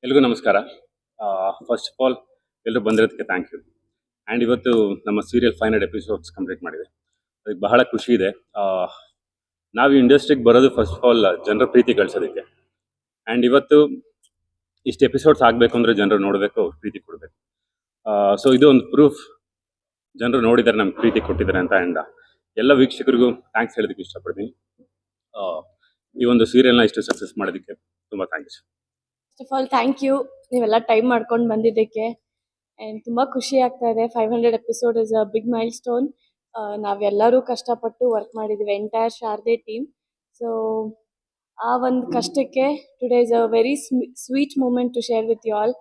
ಎಲ್ರಿಗೂ ನಮಸ್ಕಾರ. First of all ಎಲ್ಲರೂ ಬಂದಿರೋದಕ್ಕೆ ಥ್ಯಾಂಕ್ ಯು. ಆ್ಯಂಡ್ ಇವತ್ತು ನಮ್ಮ ಸೀರಿಯಲ್ 500 ಎಪಿಸೋಡ್ಸ್ ಕಂಪ್ಲೀಟ್ ಮಾಡಿದೆ. ಅದಕ್ಕೆ ಬಹಳ ಖುಷಿ ಇದೆ. ನಾವು ಇಂಡಸ್ಟ್ರಿಗೆ ಬರೋದು ಫಸ್ಟ್ ಆಫ್ ಆಲ್ ಜನರ ಪ್ರೀತಿ ಗಳಿಸೋದಕ್ಕೆ. ಆ್ಯಂಡ್ ಇವತ್ತು ಇಷ್ಟು ಎಪಿಸೋಡ್ಸ್ ಆಗಬೇಕು ಅಂದರೆ ಜನರು ನೋಡಬೇಕು, ಅವ್ರು ಪ್ರೀತಿ ಕೊಡಬೇಕು. ಸೊ ಇದು ಒಂದು ಪ್ರೂಫ್, ಜನರು ನೋಡಿದ್ದಾರೆ, ನಮ್ಗೆ ಪ್ರೀತಿ ಕೊಟ್ಟಿದ್ದಾರೆ ಅಂತ. ಆ್ಯಂಡ್ ಎಲ್ಲ ವೀಕ್ಷಕರಿಗೂ ಥ್ಯಾಂಕ್ಸ್ ಹೇಳೋದಕ್ಕೆ ಇಷ್ಟಪಡ್ತೀನಿ. ಈ ಒಂದು ಸೀರಿಯಲ್ನ ಇಷ್ಟು ಸಕ್ಸಸ್ ಮಾಡೋದಕ್ಕೆ ತುಂಬ thanks. First of all thank you, ನೀವೆಲ್ಲ ಟೈಮ್ ಮಾಡ್ಕೊಂಡು ಬಂದಿದ್ದಕ್ಕೆ. ಆ್ಯಂಡ್ ತುಂಬ ಖುಷಿ ಆಗ್ತಾ ಇದೆ. 500 episode is a big milestone. ನಾವೆಲ್ಲರೂ ಕಷ್ಟಪಟ್ಟು ವರ್ಕ್ ಮಾಡಿದ್ದೀವಿ, ಎಂಟೈರ್ ಶಾರದೆ ಟೀಮ್. ಸೊ ಆ ಒಂದು ಕಷ್ಟಕ್ಕೆ today is a very sweet moment to share with you all.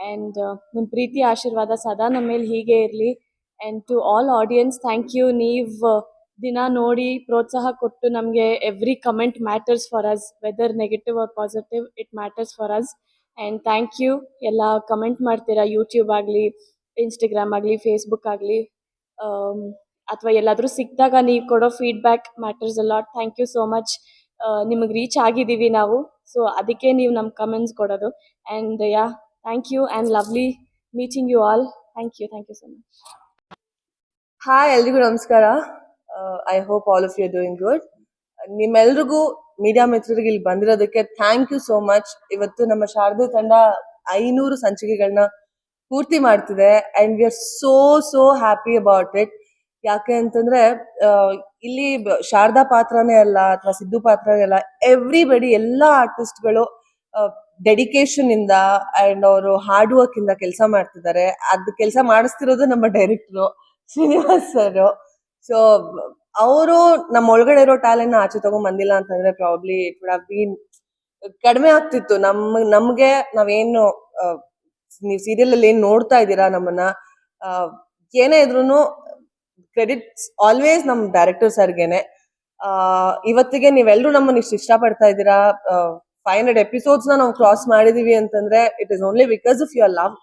And ನಿಮ್ಮ ಪ್ರೀತಿ ಆಶೀರ್ವಾದ ಸದಾ ನಮ್ಮ ಮೇಲೆ ಹೀಗೆ ಇರಲಿ. And to all audience, thank you. ನೀವು ದಿನ ನೋಡಿ ಪ್ರೋತ್ಸಾಹ ಕೊಟ್ಟು ನಮಗೆ every comment matters for us, whether negative or positive, it matters for us. And thank you. ಎಲ್ಲ ಕಮೆಂಟ್ ಮಾಡ್ತೀರಾ, ಯೂಟ್ಯೂಬ್ ಆಗಲಿ, ಇನ್ಸ್ಟಾಗ್ರಾಮ್ ಆಗಲಿ, ಫೇಸ್ಬುಕ್ ಆಗಲಿ, ಅಥವಾ ಎಲ್ಲಾದರೂ ಸಿಕ್ಕಿದಾಗ ನೀವು ಕೊಡೋ feedback matters a lot. Thank you so much. ನಿಮಗೆ ರೀಚ್ ಆಗಿದ್ದೀವಿ ನಾವು, ಸೊ ಅದಕ್ಕೆ ನೀವು ನಮ್ಮ ಕಮೆಂಟ್ಸ್ ಕೊಡೋದು. And yeah, thank you and lovely meeting you all. Thank you so much. Hi, ಎಲ್ರಿಗೂ ನಮಸ್ಕಾರ. I hope all of you are doing good. ನಿಮ್ಮೆಲ್ರಿಗೂ ಮೀಡಿಯಾ ಮಿತ್ರರಿಗೆ ಇಲ್ಲಿ ಬಂದಿರೋದಕ್ಕೆ ಥ್ಯಾಂಕ್ ಯು ಸೋ ಮಚ್. ಇವತ್ತು ನಮ್ಮ ಶಾರದೆ ತಂಡ 500 ಸಂಚಿಕೆಗಳನ್ನ ಪೂರ್ತಿ ಮಾಡ್ತಿದೆ and we are so happy about it. ಯಾಕೆ ಅಂತಂದ್ರೆ ಇಲ್ಲಿ ಶಾರದಾ ಪಾತ್ರನೇ ಅಲ್ಲ ಅಥವಾ ಸಿದ್ದು ಪಾತ್ರನೇ ಅಲ್ಲ, ಎವ್ರಿಬಡಿ, ಎಲ್ಲಾ ಆರ್ಟಿಸ್ಟ್ಗಳು ಡೆಡಿಕೇಶನ್ ಇಂದ ಅಂಡ್ ಅವರು ಹಾರ್ಡ್ ವರ್ಕ್ ಇಂದ ಕೆಲಸ ಮಾಡ್ತಿದ್ದಾರೆ. ಅದ್ ಕೆಲಸ ಮಾಡಿಸ್ತಿರೋದು ನಮ್ಮ ಡೈರೆಕ್ಟರ್ ಶ್ರೀನಿವಾಸ್ ಸರ್. ಸೊ ಅವರು ನಮ್ಮ ಒಳಗಡೆ ಇರೋ ಟ್ಯಾಲೆಂಟ್ ನ ಆಚೆ ತಗೊಂಡ್ ಬಂದಿಲ್ಲ ಅಂತಂದ್ರೆ probably it would have been ಕಡಿಮೆ ಆಗ್ತಿತ್ತು. ನಮ್ಗೆ ನಾವೇನು ನೀವು ಸೀರಿಯಲ್ ಅಲ್ಲಿ ಏನ್ ನೋಡ್ತಾ ಇದ್ದೀರಾ ನಮ್ಮನ್ನ, ಏನೇ ಇದ್ರೂನು ಕ್ರೆಡಿಟ್ಸ್ ಆಲ್ವೇಸ್ ನಮ್ ಡೈರೆಕ್ಟರ್ ಸರ್ಗೆನೆ. ಇವತ್ತಿಗೆ ನೀವೆಲ್ಲರೂ ನಮ್ಮನ್ನ ಇಷ್ಟು ಇಷ್ಟಪಡ್ತಾ ಇದ್ದೀರಾ, 500 ಎಪಿಸೋಡ್ಸ್ ನ ನಾವು ಕ್ರಾಸ್ ಮಾಡಿದೀವಿ ಅಂತಂದ್ರೆ it is only because of your love.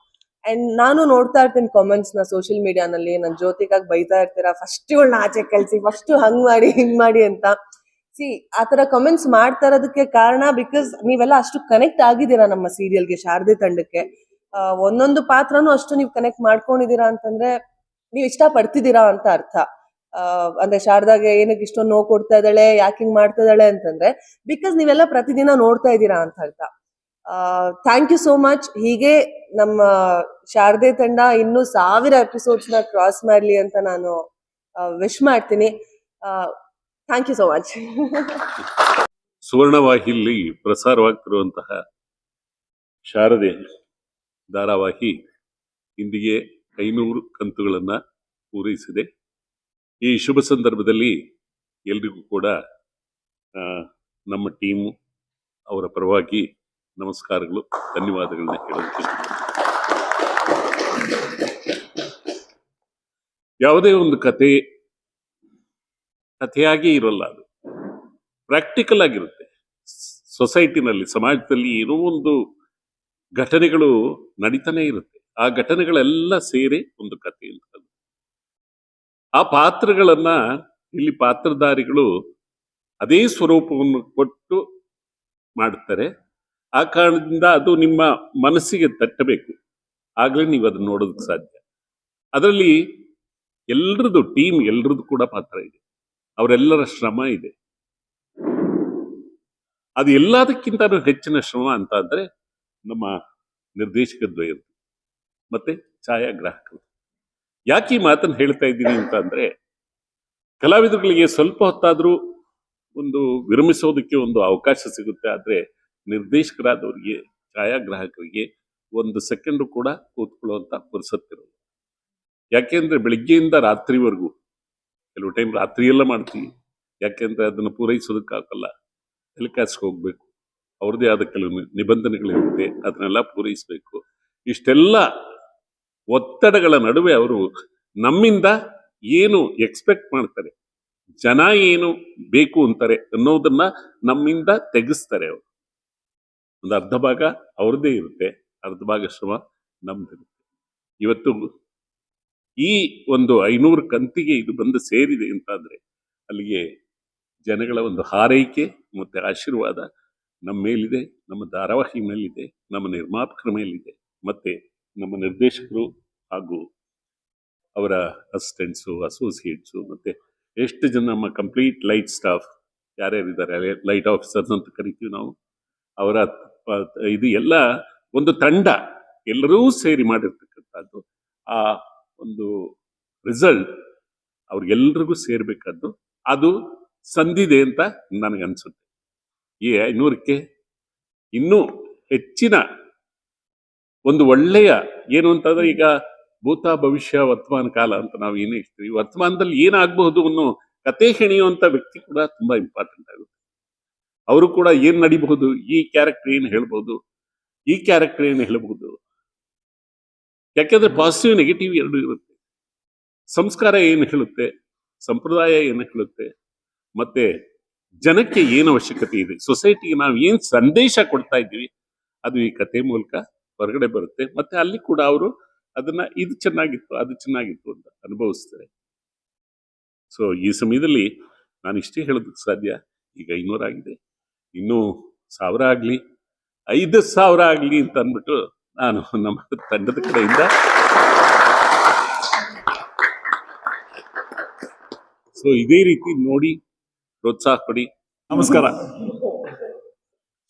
And ನಾನು ನೋಡ್ತಾ ಇರ್ತೀನಿ ಕಾಮೆಂಟ್ಸ್ ನ ಸೋಷಿಯಲ್ ಮೀಡಿಯಾನಲ್ಲಿ. ನನ್ ಜ್ಯೋತಿಗಾಗಿ ಬೈತಾ ಇರ್ತೀರಾ, ಫಸ್ಟ್ ಇವಳನ್ನ ಆಚೆ ಕಳ್ಸಿ, ಫಸ್ಟ್ ಹಂಗ್ ಮಾಡಿ ಹಿಂಗ್ ಮಾಡಿ ಅಂತ. ಸಿ, ಆತರ ಕಮೆಂಟ್ಸ್ ಮಾಡ್ತಾ ಇರೋದಕ್ಕೆ ಕಾರಣ ಬಿಕಾಸ್ ನೀವೆಲ್ಲ ಅಷ್ಟು ಕನೆಕ್ಟ್ ಆಗಿದ್ದೀರಾ ನಮ್ಮ ಸೀರಿಯಲ್ಗೆ, ಶಾರದೆ ತಂಡಕ್ಕೆ. ಒಂದೊಂದು ಪಾತ್ರನೂ ಅಷ್ಟು ನೀವು ಕನೆಕ್ಟ್ ಮಾಡ್ಕೊಂಡಿದ್ದೀರಾ ಅಂತಂದ್ರೆ ನೀವು ಇಷ್ಟ ಪಡ್ತಿದ್ದೀರಾ ಅಂತ ಅರ್ಥ. ಅಂದ್ರೆ ಶಾರದಾಗೆ ಏನಕ್ಕೆ ಇಷ್ಟೊಂದು ನೋವು ಕೊಡ್ತಾ ಇದ್ದಾಳೆ, ಯಾಕೆ ಹಿಂಗ್ ಮಾಡ್ತಾ ಇದ್ದಾಳೆ ಅಂತಂದ್ರೆ ಬಿಕಾಸ್ ನೀವೆಲ್ಲ ಪ್ರತಿದಿನ ನೋಡ್ತಾ ಇದ್ದೀರಾ ಅಂತ ಅರ್ಥ. Thank you so much. ಹೀಗೆ ನಮ್ಮ ಶಾರದೆ ತಂಡ ಇನ್ನೂ 1000 ಎಪಿಸೋಡ್ಸ್ ನ ಕ್ರಾಸ್ ಮಾಡ್ಲಿ ಅಂತ ನಾನು ವಿಶ್ ಮಾಡ್ತೀನಿ. Thank you so much. ಸುವರ್ಣವಾಹಿಯಲ್ಲಿ ಪ್ರಸಾರವಾಗ್ತಿರುವಂತಹ ಶಾರದೆ ಧಾರಾವಾಹಿ ಇಂದಿಗೆ 500 ಕಂತುಗಳನ್ನ ಪೂರೈಸಿದೆ. ಈ ಶುಭ ಸಂದರ್ಭದಲ್ಲಿ ಎಲ್ರಿಗೂ ಕೂಡ ನಮ್ಮ ಟೀಮು ಅವರ ಪರವಾಗಿ ನಮಸ್ಕಾರಗಳು, ಧನ್ಯವಾದಗಳನ್ನ ಹೇಳೋದಕ್ಕೆ ಯಾವುದೇ ಒಂದು ಕಥೆಯಾಗಿ ಇರೋಲ್ಲ, ಅದು ಪ್ರಾಕ್ಟಿಕಲ್ ಆಗಿರುತ್ತೆ. ಸೊಸೈಟಿನಲ್ಲಿ, ಸಮಾಜದಲ್ಲಿ ಏನೋ ಒಂದು ಘಟನೆಗಳು ನಡೀತಾನೆ ಇರುತ್ತೆ. ಆ ಘಟನೆಗಳೆಲ್ಲ ಸೇರಿ ಒಂದು ಕಥೆ ಅಂತ. ಆ ಪಾತ್ರಗಳನ್ನ ಇಲ್ಲಿ ಪಾತ್ರಧಾರಿಗಳು ಅದೇ ಸ್ವರೂಪವನ್ನು ಕೊಟ್ಟು ಮಾಡುತ್ತಾರೆ. ಆ ಕಾರಣದಿಂದ ಅದು ನಿಮ್ಮ ಮನಸ್ಸಿಗೆ ತಟ್ಟಬೇಕು, ಆಗ್ಲೇ ನೀವು ಅದನ್ನ ನೋಡೋದಕ್ಕೆ ಸಾಧ್ಯ. ಅದರಲ್ಲಿ ಎಲ್ರದ್ದು ಟೀಮ್, ಎಲ್ರದ್ದು ಕೂಡ ಪಾತ್ರ ಇದೆ, ಅವರೆಲ್ಲರ ಶ್ರಮ ಇದೆ. ಅದು ಎಲ್ಲದಕ್ಕಿಂತ ಹೆಚ್ಚಿನ ಶ್ರಮ ಅಂತ ಅಂದ್ರೆ ನಮ್ಮ ನಿರ್ದೇಶಕ ದ್ವಯರು ಮತ್ತೆ ಛಾಯಾಗ್ರಾಹಕರು. ಯಾಕೆ ಈ ಮಾತನ್ನು ಹೇಳ್ತಾ ಇದ್ದೀನಿ ಅಂತ ಅಂದ್ರೆ, ಕಲಾವಿದರುಗಳಿಗೆ ಸ್ವಲ್ಪ ಹೊತ್ತಾದ್ರೂ ಒಂದು ವಿರಮಿಸೋದಕ್ಕೆ ಒಂದು ಅವಕಾಶ ಸಿಗುತ್ತೆ. ಆದ್ರೆ ನಿರ್ದೇಶಕರಾದವರಿಗೆ, ಛಾಯಾಗ್ರಾಹಕರಿಗೆ 1 ಸೆಕೆಂಡ್ ಕೂಡ ಕೂತ್ಕೊಳ್ಳುವಂತ ಪುರ್ಸತ್ತಿರೋದು. ಯಾಕೆಂದ್ರೆ ಬೆಳಿಗ್ಗೆಯಿಂದ ರಾತ್ರಿವರೆಗೂ, ಕೆಲವು ಟೈಮ್ ರಾತ್ರಿ ಎಲ್ಲ ಮಾಡ್ತೀವಿ. ಯಾಕೆಂದ್ರೆ ಅದನ್ನು ಪೂರೈಸೋದಕ್ಕಾಗಲ್ಲ, ಟೆಲಿಕಾಸ್ಟ್ಗೆ ಹೋಗ್ಬೇಕು, ಅವ್ರದ್ದೇ ಆದ ಕೆಲವು ನಿಬಂಧನೆಗಳಿರುತ್ತೆ, ಅದನ್ನೆಲ್ಲ ಪೂರೈಸಬೇಕು. ಇಷ್ಟೆಲ್ಲ ಒತ್ತಡಗಳ ನಡುವೆ ಅವರು ನಮ್ಮಿಂದ ಏನು ಎಕ್ಸ್ಪೆಕ್ಟ್ ಮಾಡ್ತಾರೆ, ಜನ ಏನು ಬೇಕು ಅಂತಾರೆ ಅನ್ನೋದನ್ನ ನಮ್ಮಿಂದ ತೆಗೆಸ್ತಾರೆ. ಅವರು ಒಂದು ಅರ್ಧ ಭಾಗ ಅವ್ರದ್ದೇ ಇರುತ್ತೆ, ಅರ್ಧ ಭಾಗ ಶ್ರಮ ನಮ್ದಿರುತ್ತೆ. ಇವತ್ತು ಈ ಒಂದು 500 ಕಂತಿಗೆ ಇದು ಬಂದು ಸೇರಿದೆ ಅಂತ ಅಂದ್ರೆ ಅಲ್ಲಿಗೆ ಜನಗಳ ಒಂದು ಹಾರೈಕೆ ಮತ್ತೆ ಆಶೀರ್ವಾದ ನಮ್ಮ ಮೇಲಿದೆ, ನಮ್ಮ ಧಾರಾವಾಹಿ ಮೇಲಿದೆ, ನಮ್ಮ ನಿರ್ಮಾಪಕರ ಮೇಲಿದೆ, ಮತ್ತು ನಮ್ಮ ನಿರ್ದೇಶಕರು ಹಾಗೂ ಅವರ ಅಸಿಸ್ಟೆಂಟ್ಸು, ಅಸೋಸಿಯೇಟ್ಸು, ಮತ್ತು ಎಷ್ಟು ಜನ ನಮ್ಮ ಕಂಪ್ಲೀಟ್ ಲೈಟ್ ಸ್ಟಾಫ್ ಯಾರ್ಯಾರಿದ್ದಾರೆ, ಲೈಟ್ ಆಫೀಸರ್ಸ್ ಅಂತ ಕರಿತೀವಿ ನಾವು, ಅವರ ಇದು ಎಲ್ಲ ಒಂದು ತಂಡ, ಎಲ್ಲರೂ ಸೇರಿ ಮಾಡಿರ್ತಕ್ಕಂಥದ್ದು. ಆ ಒಂದು ರಿಸಲ್ಟ್ ಅವ್ರಿಗೆಲ್ರಿಗೂ ಸೇರಬೇಕಾದ್ದು ಅದು ಸಂದಿದೆ ಅಂತ ನನಗನ್ಸುತ್ತೆ. ಈ 500ಕ್ಕೆ ಇನ್ನೂ ಹೆಚ್ಚಿನ ಒಂದು ಒಳ್ಳೆಯ ಏನು ಅಂತಂದ್ರೆ, ಈಗ ಭೂತ ಭವಿಷ್ಯ ವರ್ತಮಾನ ಕಾಲ ಅಂತ ನಾವು ಏನು ಹೇಳ್ತೀವಿ, ವರ್ತಮಾನದಲ್ಲಿ ಏನಾಗಬಹುದು ಅನ್ನೋ ಕತೆ ಹೆಣೆಯುವಂಥ ವ್ಯಕ್ತಿ ಕೂಡ ತುಂಬಾ ಇಂಪಾರ್ಟೆಂಟ್ ಆಗುತ್ತೆ. ಅವರು ಕೂಡ ಏನ್ ನಡಿಬಹುದು, ಈ ಕ್ಯಾರೆಕ್ಟರ್ ಏನು ಹೇಳ್ಬಹುದು, ಈ ಕ್ಯಾರೆಕ್ಟರ್ ಏನು ಹೇಳ್ಬಹುದು. ಯಾಕೆಂದ್ರೆ ಪಾಸಿಟಿವ್ ನೆಗೆಟಿವ್ ಎರಡು ಇರುತ್ತೆ. ಸಂಸ್ಕಾರ ಏನು ಹೇಳುತ್ತೆ, ಸಂಪ್ರದಾಯ ಏನು ಹೇಳುತ್ತೆ, ಮತ್ತೆ ಜನಕ್ಕೆ ಏನು ಅವಶ್ಯಕತೆ ಇದೆ, ಸೊಸೈಟಿಗೆ ನಾವು ಏನ್ ಸಂದೇಶ ಕೊಡ್ತಾ ಇದ್ದೀವಿ, ಅದು ಈ ಕತೆ ಮೂಲಕ ಹೊರಗಡೆ ಬರುತ್ತೆ. ಮತ್ತೆ ಅಲ್ಲಿ ಕೂಡ ಅವರು ಅದನ್ನ ಇದು ಚೆನ್ನಾಗಿತ್ತು, ಅದು ಚೆನ್ನಾಗಿತ್ತು ಅಂತ ಅನುಭವಿಸ್ತಾರೆ. ಸೊ ಈ ಸಮಯದಲ್ಲಿ ನಾನು ಇಷ್ಟೇ ಹೇಳೋದಕ್ಕೆ ಸಾಧ್ಯ. ಈಗ 500 ಆಗಿದೆ, ಇನ್ನೂ 1000 ಆಗಲಿ, 5000 ಆಗಲಿ ಅಂತ ಅಂದ್ಬಿಟ್ಟು ನಾನು ನಮ್ಮ ತಂಡದ ಕಡೆಯಿಂದ ಸೊ ಇದೇ ರೀತಿ ನೋಡಿ ಪ್ರೋತ್ಸಾಹ ಕೊಡಿ. ನಮಸ್ಕಾರ.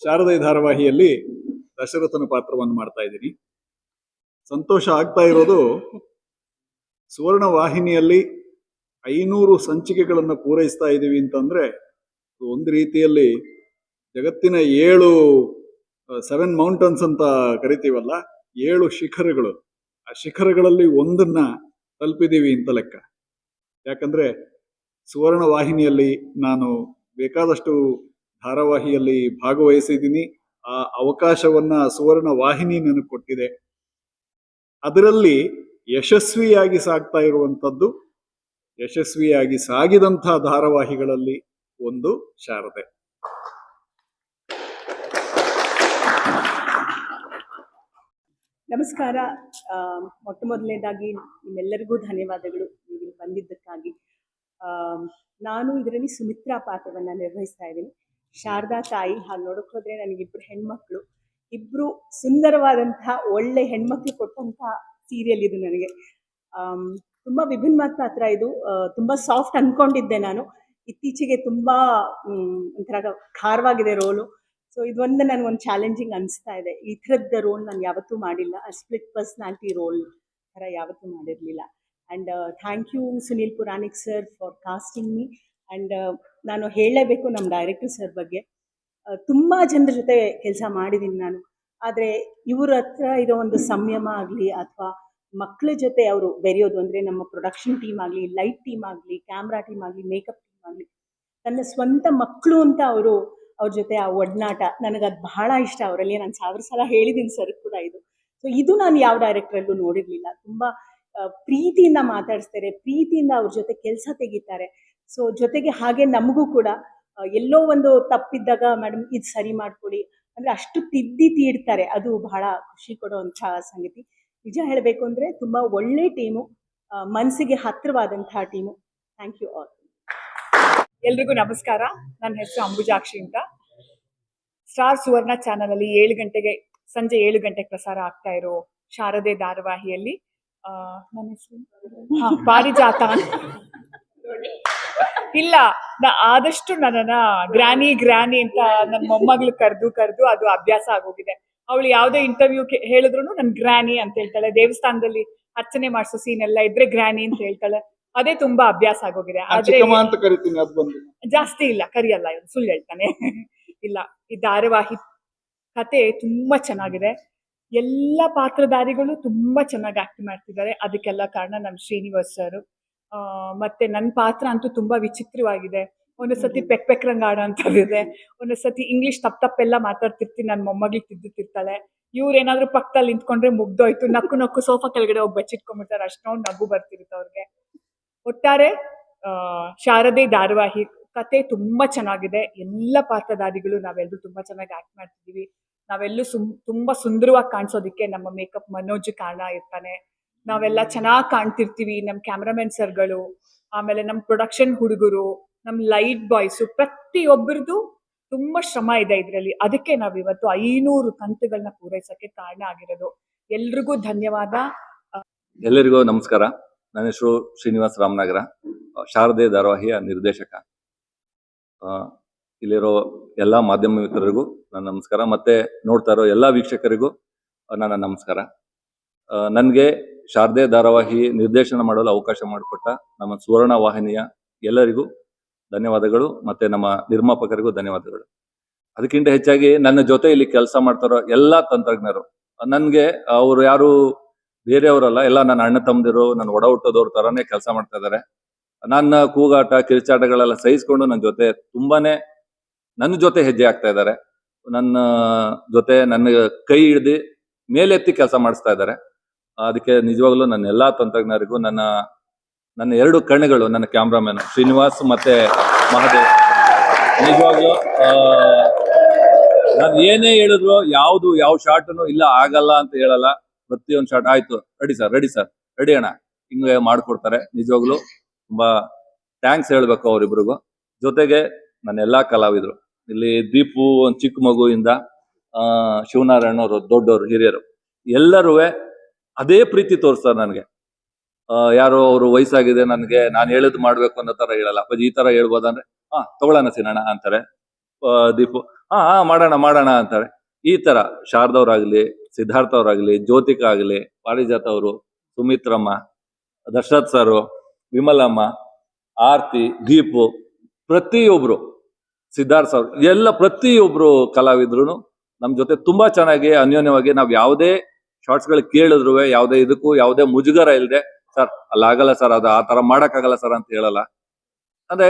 ಶಾರದೆ ಧಾರಾವಾಹಿಯಲ್ಲಿ ದಶರಥನ ಪಾತ್ರವನ್ನು ಮಾಡ್ತಾ ಇದ್ದೀನಿ. ಸಂತೋಷ ಆಗ್ತಾ ಇರೋದು, ಸುವರ್ಣ ವಾಹಿನಿಯಲ್ಲಿ 500 ಸಂಚಿಕೆಗಳನ್ನು ಪೂರೈಸ್ತಾ ಇದ್ದೀವಿ ಅಂತಂದ್ರೆ ಒಂದು ರೀತಿಯಲ್ಲಿ ಜಗತ್ತಿನ 7 ಮೌಂಟನ್ಸ್ ಅಂತ ಕರಿತೀವಲ್ಲ, 7 ಶಿಖರಗಳು, ಆ ಶಿಖರಗಳಲ್ಲಿ ಒಂದನ್ನ ತಲುಪಿದ್ದೀವಿ ಅಂತ ಲೆಕ್ಕ. ಯಾಕಂದ್ರೆ ಸುವರ್ಣ ವಾಹಿನಿಯಲ್ಲಿ ನಾನು ಬೇಕಾದಷ್ಟು ಧಾರಾವಾಹಿಯಲ್ಲಿ ಭಾಗವಹಿಸಿದ್ದೀನಿ. ಆ ಅವಕಾಶವನ್ನ ಸುವರ್ಣ ವಾಹಿನಿ ನನಗೆ ಕೊಟ್ಟಿದೆ. ಅದರಲ್ಲಿ ಯಶಸ್ವಿಯಾಗಿ ಸಾಗ್ತಾ ಇರುವಂಥದ್ದು, ಯಶಸ್ವಿಯಾಗಿ ಸಾಗಿದಂಥ ಧಾರಾವಾಹಿಗಳಲ್ಲಿ ಒಂದು ಶಾರದೆ. ನಮಸ್ಕಾರ. ಮೊಟ್ಟ ಮೊದಲನೇದಾಗಿ ನಿಮ್ಮೆಲ್ಲರಿಗೂ ಧನ್ಯವಾದಗಳು ನೀವು ಬಂದಿದ್ದಕ್ಕಾಗಿ. ನಾನು ಇದರಲ್ಲಿ ಸುಮಿತ್ರಾ ಪಾತ್ರವನ್ನು ನಿರ್ವಹಿಸ್ತಾ ಇದ್ದೀನಿ. ಶಾರದಾ ತಾಯಿ. ಹಾಗೆ ನೋಡೋಕೆ ಹೋದರೆ ನನಗಿಬ್ಬರು ಹೆಣ್ಮಕ್ಳು, ಇಬ್ಬರು ಸುಂದರವಾದಂತಹ ಒಳ್ಳೆ ಹೆಣ್ಮಕ್ಳು ಕೊಟ್ಟಂತಹ ಸೀರಿಯಲ್ ಇದು. ನನಗೆ ತುಂಬ ವಿಭಿನ್ನವಾದ ಪಾತ್ರ ಇದು. ತುಂಬ ಸಾಫ್ಟ್ ಅಂದ್ಕೊಂಡಿದ್ದೆ ನಾನು, ಇತ್ತೀಚೆಗೆ ತುಂಬ ಒಂಥರ ಖಾರವಾಗಿದೆ ರೋಲು. ಸೊ ಇದೊಂದು ನನಗೊಂದು ಚಾಲೆಂಜಿಂಗ್ ಅನಿಸ್ತಾ ಇದೆ. ಈ ಥರದ ರೋಲ್ ನಾನು ಯಾವತ್ತೂ ಮಾಡಿಲ್ಲ, ಸ್ಪ್ಲಿಟ್ ಪರ್ಸ್ನಾಲಿಟಿ ರೋಲ್ ಥರ ಯಾವತ್ತೂ ಮಾಡಿರಲಿಲ್ಲ. And thank you Sunil Puranik sir for casting me. And ನಾನು ಹೇಳಲೇಬೇಕು ನಮ್ಮ ಡೈರೆಕ್ಟರ್ ಸರ್ ಬಗ್ಗೆ. ತುಂಬ ಜನರ ಜೊತೆ ಕೆಲಸ ಮಾಡಿದ್ದೀನಿ ನಾನು, ಆದರೆ ಇವ್ರ ಹತ್ರ ಇರೋ ಒಂದು ಸಂಯಮ ಆಗಲಿ ಅಥವಾ ಮಕ್ಕಳ ಜೊತೆ ಅವರು ಬೆರೆಯೋದು, ಅಂದರೆ ನಮ್ಮ ಪ್ರೊಡಕ್ಷನ್ ಟೀಮ್ ಆಗಲಿ, ಲೈಟ್ ಟೀಮ್ ಆಗಲಿ, ಕ್ಯಾಮ್ರಾ ಟೀಮ್ ಆಗಲಿ, ಮೇಕಪ್ ಟೀಮ್ ಆಗಲಿ, ನನ್ನ ಸ್ವಂತ ಮಕ್ಕಳು ಅಂತ ಅವ್ರ ಜೊತೆ ಆ ಒಡನಾಟ ನನಗದು ಬಹಳ ಇಷ್ಟ. ಅವರಲ್ಲಿ ನಾನು 1000 ಸಲ ಹೇಳಿದ್ದೀನಿ ಸರ್ ಕೂಡ ಇದು. ಸೊ ಇದು ನಾನು ಯಾವ ಡೈರೆಕ್ಟ್ರಲ್ಲೂ ನೋಡಿರಲಿಲ್ಲ. ತುಂಬ ಪ್ರೀತಿಯಿಂದ ಮಾತಾಡಿಸ್ತಾರೆ, ಪ್ರೀತಿಯಿಂದ ಅವ್ರ ಜೊತೆ ಕೆಲಸ ತೆಗಿತಾರೆ. ಸೊ ಜೊತೆಗೆ ಹಾಗೆ ನಮಗೂ ಕೂಡ ಎಲ್ಲೋ ಒಂದು ತಪ್ಪಿದ್ದಾಗ ಮೇಡಮ್ ಇದು ಸರಿ ಮಾಡ್ಕೊಳ್ಳಿ ಅಂದರೆ ಅಷ್ಟು ತೀಡ್ತಾರೆ. ಅದು ಬಹಳ ಖುಷಿ ಕೊಡುವಂಥ ಸಂಗತಿ. ನಿಜ ಹೇಳಬೇಕು ಅಂದರೆ ತುಂಬ ಒಳ್ಳೆ ಟೀಮು, ಮನಸ್ಸಿಗೆ ಹತ್ತಿರವಾದಂತಹ ಟೀಮು. Thank you all. ಎಲ್ರಿಗೂ ನಮಸ್ಕಾರ. ನನ್ನ ಹೆಸರು ಅಂಬುಜಾಕ್ಷಿ ಅಂತ. ಸ್ಟಾರ್ ಸುವರ್ಣ ಚಾನಲಲ್ಲಿ ಸಂಜೆ 7 ಗಂಟೆಗೆ ಪ್ರಸಾರ ಆಗ್ತಾ ಇರೋ ಶಾರದೆ ಧಾರಾವಾಹಿಯಲ್ಲಿ ನನ್ನ ಹೆಸರು ಪಾರಿಜಾತ. ಇಲ್ಲ, ಆದಷ್ಟು ನನ್ನನ್ನ ಗ್ರಾನಿ ಅಂತ ನನ್ನ ಮೊಮ್ಮಗಳು ಕರೆದು ಅದು ಅಭ್ಯಾಸ ಆಗೋಗಿದೆ. ಅವಳು ಯಾವುದೇ ಇಂಟರ್ವ್ಯೂ ಹೇಳಿದ್ರು ನನ್ ಗ್ರಾನಿ ಅಂತ ಹೇಳ್ತಾಳೆ. ದೇವಸ್ಥಾನದಲ್ಲಿ ಅರ್ಚನೆ ಮಾಡಿಸೋ ಸೀನ್ ಎಲ್ಲ ಇದ್ರೆ ಗ್ರಾನಿ ಅಂತ ಹೇಳ್ತಾಳೆ. ಅದೇ ತುಂಬಾ ಅಭ್ಯಾಸ ಆಗೋಗಿದೆ. ಆದ್ರೆ ಜಾಸ್ತಿ ಇಲ್ಲ, ಕರಿಯಲ್ಲ, ಸುಳ್ಳು ಹೇಳ್ತಾನೆ. ಇಲ್ಲ, ಈ ಧಾರಾವಾಹಿ ಕತೆ ತುಂಬಾ ಚೆನ್ನಾಗಿದೆ. ಎಲ್ಲ ಪಾತ್ರಧಾರಿಗಳು ತುಂಬಾ ಚೆನ್ನಾಗಿ ಆಕ್ಟ್ ಮಾಡ್ತಿದ್ದಾರೆ. ಅದಕ್ಕೆಲ್ಲ ಕಾರಣ ನಮ್ಮ ಶ್ರೀನಿವಾಸ್ ಸರ್. ಮತ್ತೆ ನನ್ನ ಪಾತ್ರ ಅಂತೂ ತುಂಬಾ ವಿಚಿತ್ರವಾಗಿದೆ. ಒಂದೊಂದ್ಸತಿ ಪೆಕ್ರಂಗ್ ಆಡೋ ಅಂತದಿದೆ, ಒಂದೊಂದ್ಸತಿ ಇಂಗ್ಲಿಷ್ ತಪ್ಪೆಲ್ಲ ಮಾತಾಡ್ತಿರ್ತೀನಿ, ನನ್ನ ಮೊಮ್ಮಗಳಿಗೆ ತಿದ್ದುತ್ತಿರ್ತಾಳೆ. ಇವ್ರೇನಾದ್ರೂ ಪಕ್ಕದಲ್ಲಿ ನಿಂತ್ಕೊಂಡ್ರೆ ಮುಗ್ದೋಯ್ತು, ನಕ್ಕು ಸೋಫಾ ಕೆಳಗಡೆ ಹೋಗಿ ಬಚ್ಚಿಟ್ಕೊಂಡ್ಬಿಡ್ತಾರೆ, ಅಷ್ಟೊಂದು ನಗು ಬರ್ತಿರುತ್ತೆ ಅವ್ರಿಗೆ. ಒಟ್ಟಾರೆ ಶಾರದೆ ಧಾರಾವಾಹಿ ಕತೆ ತುಂಬಾ ಚೆನ್ನಾಗಿದೆ. ಎಲ್ಲ ಪಾತ್ರಧಾರಿಗಳು ನಾವೆಲ್ಲರೂ ತುಂಬಾ ಚೆನ್ನಾಗಿ ಆಕ್ಟ್ ಮಾಡ್ತಿದೀವಿ. ನಾವೆಲ್ಲೂ ತುಂಬಾ ಸುಂದರವಾಗಿ ಕಾಣಿಸೋದಕ್ಕೆ ನಮ್ಮ ಮೇಕಪ್ ಮನೋಜ್ ಕಾರಣ ಇರ್ತಾನೆ. ನಾವೆಲ್ಲ ಚೆನ್ನಾಗಿ ಕಾಣ್ತಿರ್ತೀವಿ. ನಮ್ಮ ಕ್ಯಾಮ್ರಾಮನ್ ಸರ್ಗಳು, ಆಮೇಲೆ ನಮ್ಮ ಪ್ರೊಡಕ್ಷನ್ ಹುಡುಗರು, ನಮ್ಮ ಲೈಟ್ ಬಾಯ್ಸು, ಪ್ರತಿಯೊಬ್ಬರದು ತುಂಬಾ ಶ್ರಮ ಇದೆ ಇದರಲ್ಲಿ. ಅದಕ್ಕೆ ನಾವು ಇವತ್ತು 500 ಕಂತುಗಳನ್ನ ಪೂರೈಸಕ್ಕೆ ಕಾರಣ ಆಗಿರೋದು. ಎಲ್ರಿಗೂ ಧನ್ಯವಾದ. ಎಲ್ಲರಿಗೂ ನಮಸ್ಕಾರ. ನನ್ನ ಹೆಸರು ಶ್ರೀನಿವಾಸ್ ರಾಮನಗರ, ಶಾರದೆ ಧಾರಾವಾಹಿಯ ನಿರ್ದೇಶಕ. ಇಲ್ಲಿರೋ ಎಲ್ಲ ಮಾಧ್ಯಮ ಮಿತ್ರರಿಗೂ ನನ್ನ ನಮಸ್ಕಾರ, ಮತ್ತೆ ನೋಡ್ತಾ ಇರೋ ಎಲ್ಲ ವೀಕ್ಷಕರಿಗೂ ನನ್ನ ನಮಸ್ಕಾರ. ನನಗೆ ಶಾರದೆ ಧಾರಾವಾಹಿ ನಿರ್ದೇಶನ ಮಾಡಲು ಅವಕಾಶ ಮಾಡಿಕೊಟ್ಟ ನಮ್ಮ ಸುವರ್ಣ ವಾಹಿನಿಯ ಎಲ್ಲರಿಗೂ ಧನ್ಯವಾದಗಳು, ಮತ್ತೆ ನಮ್ಮ ನಿರ್ಮಾಪಕರಿಗೂ ಧನ್ಯವಾದಗಳು. ಅದಕ್ಕಿಂತ ಹೆಚ್ಚಾಗಿ ನನ್ನ ಜೊತೆ ಇಲ್ಲಿ ಕೆಲಸ ಮಾಡ್ತಾರೋ ಎಲ್ಲ ತಂತ್ರಜ್ಞರು, ನನಗೆ ಅವರು ಯಾರು ಬೇರೆಯವರಲ್ಲ, ಎಲ್ಲ ನನ್ನ ಅಣ್ಣ ತಮ್ಮದಿರು, ನನ್ನ ಒಡ ಹುಟ್ಟೋದವ್ರ ಥರನೇ ಕೆಲಸ ಮಾಡ್ತಾ ಇದ್ದಾರೆ. ನನ್ನ ಕೂಗಾಟ ಕಿರುಚಾಟಗಳೆಲ್ಲ ಸಹಿಸ್ಕೊಂಡು ನನ್ನ ಜೊತೆ ಹೆಜ್ಜೆ ಆಗ್ತಾ ಇದ್ದಾರೆ. ನನ್ನ ಜೊತೆ ನನ್ನ ಕೈ ಹಿಡ್ದು ಮೇಲೆತ್ತಿ ಕೆಲಸ ಮಾಡಿಸ್ತಾ ಇದ್ದಾರೆ. ಅದಕ್ಕೆ ನಿಜವಾಗ್ಲೂ ನನ್ನ ಎಲ್ಲಾ ತಂತ್ರಜ್ಞರಿಗೂ, ನನ್ನ 2 ಕಣ್ಣುಗಳು, ನನ್ನ ಕ್ಯಾಮ್ರಾಮನ್ ಶ್ರೀನಿವಾಸ್ ಮತ್ತೆ ಮಹಾದೇವ್, ನಿಜವಾಗ್ಲೂ ನಾನು ಏನೇ ಹೇಳಿದ್ರು ಯಾವ ಶಾರ್ಟ್ನು ಇಲ್ಲ ಆಗಲ್ಲ ಅಂತ ಹೇಳಲ್ಲ. ಪ್ರತಿಯೊಂದು ಶಾರ್ಟ್ ಆಯ್ತು, ರೆಡಿ ಸರ್ ರೆಡಿ ಅಣ್ಣ, ಹಿಂಗೆ ಮಾಡ್ಕೊಡ್ತಾರೆ. ನಿಜವಾಗ್ಲೂ ತುಂಬಾ ಥ್ಯಾಂಕ್ಸ್ ಹೇಳ್ಬೇಕು ಅವರಿಬ್ರಿಗೂ. ಜೊತೆಗೆ ನನ್ನ ಎಲ್ಲಾ ಕಲಾವಿದರು, ಇಲ್ಲಿ ದೀಪು ಒಂದು ಚಿಕ್ಕ ಮಗುವಿಂದ ಶಿವನಾರಾಯಣ ಅವರು ದೊಡ್ಡವರು ಹಿರಿಯರು ಎಲ್ಲರೂ ಅದೇ ಪ್ರೀತಿ ತೋರಿಸ್ತಾರೆ ನನಗೆ. ಯಾರೋ ಅವರು ವಯಸ್ಸಾಗಿದೆ, ನನಗೆ ನಾನು ಹೇಳಿದ್ ಮಾಡ್ಬೇಕು ಅನ್ನೋ ತರ ಹೇಳಲ್ಲ. ಅಪ್ಪಾಜಿ ಈ ತರ ಹೇಳ್ಬೋದಂದ್ರೆ ತಗೊಳ್ಳೋಣ ಸಿನಣ್ಣ ಅಂತಾರೆ. ದೀಪು ಮಾಡೋಣ ಅಂತಾರೆ. ಈ ತರ ಶಾರದವ್ರಾಗ್ಲಿ, ಸಿದ್ಧಾರ್ಥ ಅವ್ರಾಗ್ಲಿ, ಜ್ಯೋತಿಕಾ ಆಗ್ಲಿ, ಪಾರಿಜಾತ ಅವರು, ಸುಮಿತ್ರಮ್ಮ, ದಶರಥ್ ಸರ್, ವಿಮಲಮ್ಮ, ಆರ್ತಿ, ದೀಪು, ಪ್ರತಿಯೊಬ್ರು, ಸಿದ್ಧಾರ್ಥ ಸರ್, ಎಲ್ಲ ಪ್ರತಿಯೊಬ್ರು ಕಲಾವಿದ್ರು ನಮ್ ಜೊತೆ ತುಂಬಾ ಚೆನ್ನಾಗಿ ಅನ್ಯೋನ್ಯವಾಗಿ, ನಾವ್ ಯಾವುದೇ ಶಾರ್ಟ್ಸ್ಗಳು ಕೇಳಿದ್ರು ಯಾವುದೇ ಮುಜುಗರ ಇಲ್ಲದೆ, ಸರ್ ಅಲ್ಲಾಗಲ್ಲ ಸರ್, ಅದು ಆ ತರ ಮಾಡಕ್ಕಾಗಲ್ಲ ಸರ್ ಅಂತ ಹೇಳಲ್ಲ. ಅಂದ್ರೆ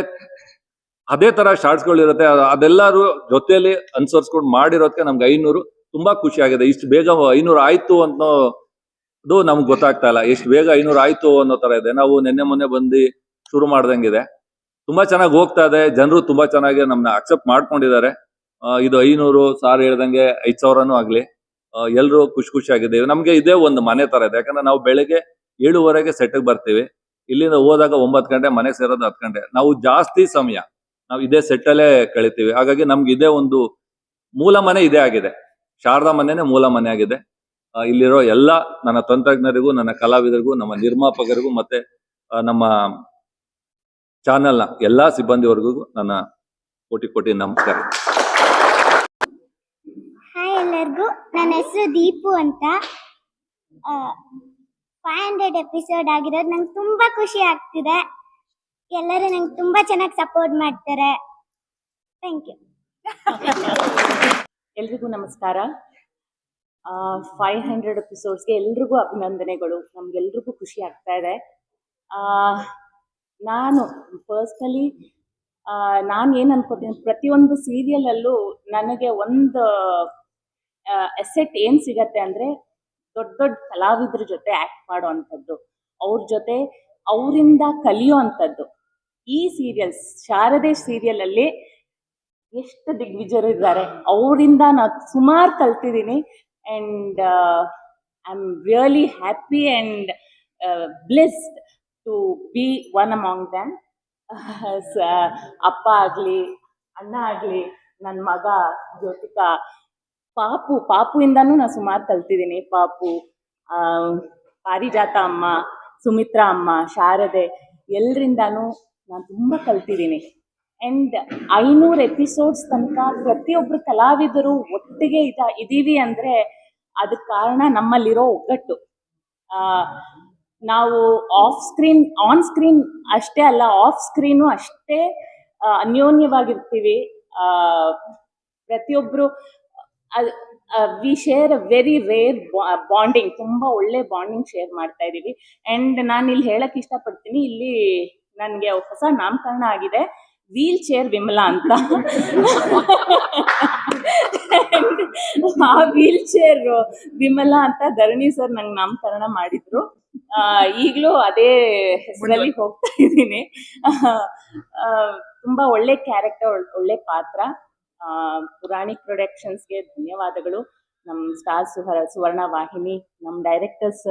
ಅದೇ ತರ ಶಾರ್ಟ್ಸ್ಗಳು ಇರುತ್ತೆ. ಅದೆಲ್ಲರೂ ಜೊತೆಯಲ್ಲಿ ಅನುಸರಿಸ್ಕೊಂಡು ಮಾಡಿರೋದಕ್ಕೆ ನಮ್ಗೆ 500 ತುಂಬಾ ಖುಷಿ ಆಗಿದೆ. ಇಷ್ಟು ಬೇಗ 500 ಆಯ್ತು ಅನ್ನೋದು ನಮ್ಗೆ ಗೊತ್ತಾಗ್ತಾ ಇಲ್ಲ. ಎಷ್ಟು ಬೇಗ 500 ಆಯ್ತು ಅನ್ನೋ ತರ ಇದೆ. ನಾವು ನಿನ್ನೆ ಮೊನ್ನೆ ಬಂದು ಶುರು ಮಾಡ್ದಂಗಿದೆ. ತುಂಬಾ ಚೆನ್ನಾಗಿ ಹೋಗ್ತಾ ಇದೆ. ಜನರು ತುಂಬಾ ಚೆನ್ನಾಗಿ ನಮ್ಮನ್ನ ಅಕ್ಸೆಪ್ಟ್ ಮಾಡ್ಕೊಂಡಿದ್ದಾರೆ. ಇದು 500 ಸಾರ್ ಹೇಳ್ದಂಗೆ 5,000ನೂ ಆಗ್ಲಿ, ಎಲ್ರು ಖುಷಿಯಾಗಿದ್ದೇವೆ. ನಮ್ಗೆ ಇದೇ ಒಂದು ಮನೆ ತರ ಇದೆ. ಯಾಕಂದ್ರೆ ನಾವು ಬೆಳಗ್ಗೆ 7:30ಗೆ ಸೆಟ್ಗೆ ಬರ್ತೀವಿ. ಇಲ್ಲಿಂದ ಹೋದಾಗ 9 ಗಂಟೆ, ಮನೆಗೆ ಸೇರೋದು 10 ಗಂಟೆ. ನಾವು ಜಾಸ್ತಿ ಸಮಯ ನಾವು ಇದೇ ಸೆಟ್ಟಲ್ಲೇ ಕಳಿತೀವಿ. ಹಾಗಾಗಿ ನಮ್ಗೆ ಇದೇ ಒಂದು ಮೂಲ ಮನೆ ಇದೇ ಆಗಿದೆ. ಶಾರದಾ ಮನೆನೇ ಮೂಲ ಮನೆ ಆಗಿದೆ. ಇಲ್ಲಿರೋ ಎಲ್ಲ ನನ್ನ ತಂತ್ರಜ್ಞರಿಗೂ, ನನ್ನ ಕಲಾವಿದರಿಗೂ, ನಮ್ಮ ನಿರ್ಮಾಪಕರಿಗೂ, ಮತ್ತೆ ನಮ್ಮ ಚಾನೆಲ್ನ ಎಲ್ಲಾ ಸಿಬ್ಬಂದಿವರೆಗೂ ನನ್ನ ಕೋಟಿ ನಮಸ್ಕಾರ. ಹಾಯ್ ಎಲ್ಲರಿಗೂ, ನನ್ನ ಹೆಸರು ದೀಪು ಅಂತ. 500 ಎಪಿಸೋಡ್ ಆಗಿರೋದು ನಂಗೆ ತುಂಬ ಖುಷಿ ಆಗ್ತಿದೆ. ಎಲ್ಲರೂ ನಂಗೆ ತುಂಬ ಚೆನ್ನಾಗಿ ಸಪೋರ್ಟ್ ಮಾಡ್ತಾರೆ. Thank you. ಎಲ್ರಿಗೂ ನಮಸ್ಕಾರ. 500 ಎಪಿಸೋಡ್ಸ್ಗೆ ಎಲ್ರಿಗೂ ಅಭಿನಂದನೆಗಳು. ನಮ್ಗೆಲ್ರಿಗೂ ಖುಷಿ ಆಗ್ತಾ ಇದೆ. ನಾನು ಪರ್ಸ್ನಲಿ ನಾನು ಏನು ಅನ್ಕೋತೀನಿ, ಪ್ರತಿಯೊಂದು ಸೀರಿಯಲಲ್ಲೂ ನನಗೆ ಒಂದು ಅಸೆಟ್ ಏನು ಸಿಗತ್ತೆ ಅಂದರೆ, ದೊಡ್ಡ ಕಲಾವಿದ್ರ ಜೊತೆ ಆ್ಯಕ್ಟ್ ಮಾಡೋ ಅಂಥದ್ದು, ಅವ್ರ ಜೊತೆ ಅವರಿಂದ ಕಲಿಯೋ ಅಂಥದ್ದು. ಈ ಸೀರಿಯಲ್ಸ್, ಶಾರದೆ ಸೀರಿಯಲಲ್ಲಿ ಎಷ್ಟು ದಿಗ್ವಿಜಯರಿದ್ದಾರೆ, ಅವರಿಂದ ನಾನು ಸುಮಾರು ಕಲ್ತಿದ್ದೀನಿ. And I am really happy and blessed to be one among them. ಅಪ್ಪ ಆಗಲಿ, ಅಣ್ಣ ಆಗಲಿ, ನನ್ನ ಮಗ ಜ್ಯೋತಿಕಾ, ಪಾಪುಯಿಂದನೂ ನಾನು ಸುಮಾರು ಕಲ್ತಿದ್ದೀನಿ. ಪಾರಿಜಾತ ಅಮ್ಮ, ಸುಮಿತ್ರಾ ಅಮ್ಮ, ಶಾರದೆ, ಎಲ್ಲರಿಂದನೂ ನಾನು ತುಂಬ ಕಲ್ತಿದ್ದೀನಿ. ಆ್ಯಂಡ್ 500 ಎಪಿಸೋಡ್ಸ್ ತನಕ ಪ್ರತಿಯೊಬ್ಬರು ಕಲಾವಿದರು ಒಟ್ಟಿಗೆ ಇದ್ದೀವಿ ಅಂದರೆ ಅದಕ್ಕೆ ಕಾರಣ ನಮ್ಮಲ್ಲಿರೋ ಒಗ್ಗಟ್ಟು. ನಾವು ಆನ್ ಸ್ಕ್ರೀನ್ ಅಷ್ಟೇ ಅಲ್ಲ, ಆಫ್ ಸ್ಕ್ರೀನು ಅಷ್ಟೇ ಅನ್ಯೋನ್ಯವಾಗಿರ್ತೀವಿ. ಪ್ರತಿಯೊಬ್ಬರು we share a very rare bonding, ತುಂಬ ಒಳ್ಳೆ ಬಾಂಡಿಂಗ್ ಶೇರ್ ಮಾಡ್ತಾ ಇದ್ದೀವಿ. ಆ್ಯಂಡ್ ನಾನು ಇಲ್ಲಿ ಹೇಳಕ್ಕೆ ಇಷ್ಟಪಡ್ತೀನಿ, ಇಲ್ಲಿ ನನಗೆ ಹೊಸ ನಾಮಕರಣ ಆಗಿದೆ, ವೀಲ್ ಚೇರ್ ವಿಮಲಾ ಅಂತ. ಆ ವೀಲ್ ಚೇರ್ ವಿಮಲಾ ಅಂತ ಧರಣಿ ಸರ್ ನಂಗೆ ನಾಮಕರಣ ಮಾಡಿದ್ರು. ಈಗಲೂ ಅದೇ ಹೆಸರಲ್ಲಿ ಹೋಗ್ತಾ ಇದ್ದೀನಿ. ತುಂಬ ಒಳ್ಳೆ ಕ್ಯಾರೆಕ್ಟರ್, ಒಳ್ಳೆ ಪಾತ್ರ. ಪುರಾಣಿಕ್ ಪ್ರೊಡಕ್ಷನ್ಸ್ಗೆ ಧನ್ಯವಾದಗಳು. ನಮ್ಮ ಸ್ಟಾರ್ ಸುವರ್ಣ ವಾಹಿನಿ, ನಮ್ಮ ಡೈರೆಕ್ಟರ್ಸ್,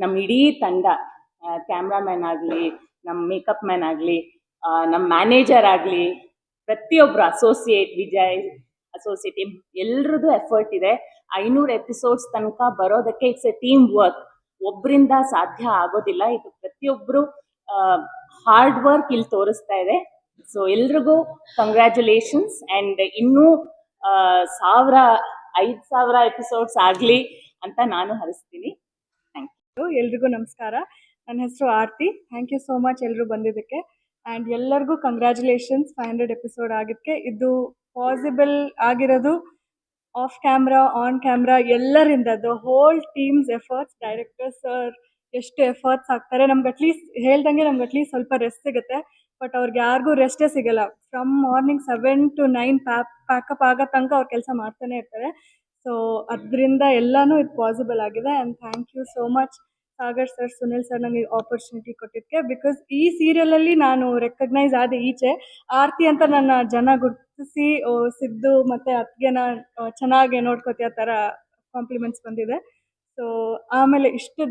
ನಮ್ಮ ಇಡೀ ತಂಡ, ಕ್ಯಾಮ್ರಾಮ್ಯಾನ್ ಆಗಲಿ, ನಮ್ಮ ಮೇಕಪ್ ಮ್ಯಾನ್ ಆಗಲಿ, ನಮ್ಮ ಮ್ಯಾನೇಜರ್ ಆಗಲಿ, ಪ್ರತಿಯೊಬ್ಬರು ಅಸೋಸಿಯೇಟ್, ವಿಜಯ್ ಅಸೋಸಿಯೇಟ್ ಎಲ್ರದ್ದು ಎಫರ್ಟ್ ಇದೆ. 500 ಎಪಿಸೋಡ್ಸ್ ತನಕ ಬರೋದಕ್ಕೆ ಇಟ್ಸ್ ಎ ಟೀಮ್ ವರ್ಕ್. ಒಬ್ಬರಿಂದ ಸಾಧ್ಯ ಆಗೋದಿಲ್ಲ. ಇದು ಪ್ರತಿಯೊಬ್ಬರು ಹಾರ್ಡ್ ವರ್ಕ್ ಇಲ್ಲಿ ತೋರಿಸ್ತಾ ಇದೆ. ಸೊ ಎಲ್ರಿಗೂ ಕಂಗ್ರ್ಯಾಚುಲೇಷನ್ಸ್. ಆ್ಯಂಡ್ ಇನ್ನೂ 5,000 ಎಪಿಸೋಡ್ಸ್ ಆಗಲಿ ಅಂತ ನಾನು ಹರಿಸ್ತೀನಿ. ಎಲ್ರಿಗೂ ನಮಸ್ಕಾರ. ನನ್ನ ಹೆಸರು ಆರ್ತಿ. ಥ್ಯಾಂಕ್ ಯು ಸೋ ಮಚ್ ಎಲ್ಲರೂ ಬಂದಿದ್ದಕ್ಕೆ. ಆ್ಯಂಡ್ ಎಲ್ಲರಿಗೂ ಕಂಗ್ರ್ಯಾಚುಲೇಷನ್ಸ್ 500 ಎಪಿಸೋಡ್ ಆಗಿದ್ದಕ್ಕೆ. ಇದು ಪಾಸಿಬಲ್ ಆಗಿರೋದು ಆಫ್ ಕ್ಯಾಮ್ರಾ, ಆನ್ ಕ್ಯಾಮ್ರಾ ಎಲ್ಲರಿಂದ, the whole teams efforts. Director sir ಎಷ್ಟು ಎಫರ್ಟ್ಸ್ ಹಾಕ್ತಾರೆ. ನಮ್ಗೆ ಅಟ್ಲೀಸ್ಟ್ ಹೇಳ್ದಂಗೆ ನಮ್ಗೆ ಅಟ್ಲೀಸ್ಟ್ ಸ್ವಲ್ಪ ರೆಸ್ಟ್ ಸಿಗುತ್ತೆ. ಬಟ್ ಅವ್ರಿಗೆ ಯಾರಿಗೂ ರೆಸ್ಟೇ ಸಿಗಲ್ಲ. ಫ್ರಮ್ ಮಾರ್ನಿಂಗ್ 7 to 9 ಪ್ಯಾಕಪ್ ಆಗೋ ತನಕ ಅವ್ರು ಕೆಲಸ ಮಾಡ್ತಾನೆ ಇರ್ತಾರೆ. ಸೊ ಅದರಿಂದ ಎಲ್ಲನೂ ಇದು ಪಾಸಿಬಲ್ ಆಗಿದೆ. And thank you so much Sagar sir, Sunil sir ನನಗೆ ಆಪರ್ಚುನಿಟಿ ಕೊಟ್ಟಿದ್ದಕ್ಕೆ. ಬಿಕಾಸ್ ಈ ಸೀರಿಯಲಲ್ಲಿ ನಾನು ರೆಕಗ್ನೈಸ್ ಆದ ಈಚೆ ಆರ್ತಿ ಅಂತ ನನ್ನ ಜನ ಗುರುತಿಸಿ, ಸಿದ್ದು ಮತ್ತು ಅತ್ತಿಗೆನ ಚೆನ್ನಾಗಿ ನೋಡ್ಕೋತೀಯ ಥರ ಕಾಂಪ್ಲಿಮೆಂಟ್ಸ್ ಬಂದಿದೆ. ಸೊ ಆಮೇಲೆ ಇಷ್ಟು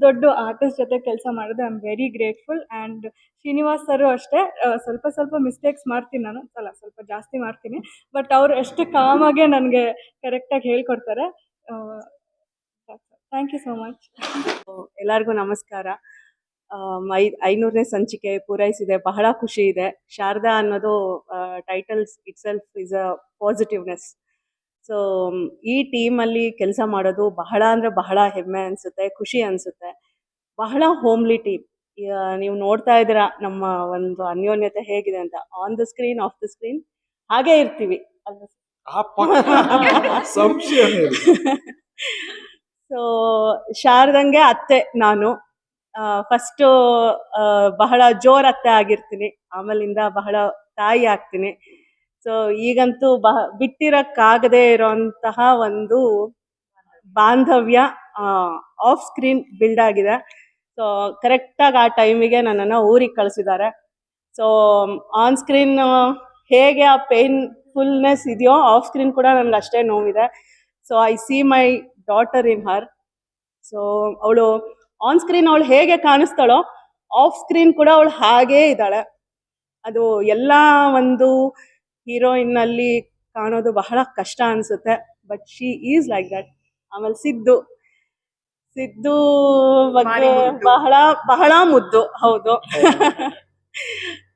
ದೊಡ್ಡ ಆರ್ಟಿಸ್ಟ್ ಜೊತೆ ಕೆಲಸ ಮಾಡಿದೆ. I am very grateful. And Srinivas sir ಅಷ್ಟೇ, ಸ್ವಲ್ಪ ಮಿಸ್ಟೇಕ್ಸ್ ಮಾಡ್ತೀನಿ ನಾನು, ಸ್ವಲ್ಪ ಜಾಸ್ತಿ ಮಾಡ್ತೀನಿ. ಬಟ್ ಅವರು ಎಷ್ಟು ಕಾಮಾಗೆ ನನಗೆ ಕರೆಕ್ಟಾಗಿ ಹೇಳ್ಕೊಡ್ತಾರೆ. Thank you so much. ಎಲ್ಲರಿಗೂ ನಮಸ್ಕಾರ. 500ನೇ ಸಂಚಿಕೆ ಪೂರೈಸಿದೆ, ಬಹಳ ಖುಷಿ ಇದೆ. ಶಾರದಾ ಅನ್ನೋದು titles it self is a positiveness. So ಈ ಟೀಮಲ್ಲಿ ಕೆಲಸ ಮಾಡೋದು ಬಹಳ ಅಂದರೆ ಬಹಳ ಹೆಮ್ಮೆ ಅನಿಸುತ್ತೆ, ಖುಷಿ ಅನಿಸುತ್ತೆ. ಬಹಳ ಹೋಮ್ಲಿ ಟೀಮ್. ನೀವು ನೋಡ್ತಾ ಇದ್ದೀರಾ ನಮ್ಮ ಒಂದು ಅನ್ಯೋನ್ಯತೆ ಹೇಗಿದೆ ಅಂತ. On the screen, of the screen ಹಾಗೇ ಇರ್ತೀವಿ ಅಲ್ವಾ? ಸೊ ಶಾರದಂಗೆ ಅತ್ತೆ ನಾನು. ಫಸ್ಟು ಬಹಳ ಜೋರ್ ಅತ್ತೆ ಆಗಿರ್ತೀನಿ, ಆಮೇಲಿಂದ ಬಹಳ ತಾಯಿ ಆಗ್ತೀನಿ. ಸೊ ಈಗಂತೂ ಬಿಟ್ಟಿರೋಕ್ಕಾಗದೇ ಇರೋಂತಹ ಒಂದು ಬಾಂಧವ್ಯ ಆಫ್ ಸ್ಕ್ರೀನ್ ಬಿಲ್ಡ್ ಆಗಿದೆ. ಸೊ ಕರೆಕ್ಟಾಗಿ ಆ ಟೈಮಿಗೆ ನನ್ನನ್ನು ಊರಿಗೆ ಕಳಿಸಿದ್ದಾರೆ. ಸೊ ಆನ್ ಸ್ಕ್ರೀನ್ ಹೇಗೆ ಆ ಪೇನ್ಫುಲ್ನೆಸ್ ಇದೆಯೋ, ಆಫ್ ಸ್ಕ್ರೀನ್ ಕೂಡ ನನಗೆ ಅಷ್ಟೇ ನೋವಿದೆ. So I see my daughter in Har. So ಅವಳು ಆನ್ ಸ್ಕ್ರೀನ್ ಅವಳು ಹೇಗೆ ಕಾಣಿಸ್ತಾಳೋ, ಆಫ್ ಸ್ಕ್ರೀನ್ ಕೂಡ ಅವಳು ಹಾಗೇ ಇದ್ದಾಳೆ. ಅದು ಎಲ್ಲ ಒಂದು ಹೀರೋಯಿನ್ನಲ್ಲಿ ಕಾಣೋದು ಬಹಳ ಕಷ್ಟ ಅನಿಸುತ್ತೆ. But she is like that. ಆಮೇಲೆ ಸಿದ್ದು ಬಗ್ಗೆ ಬಹಳ ಮುದ್ದು. ಹೌದು.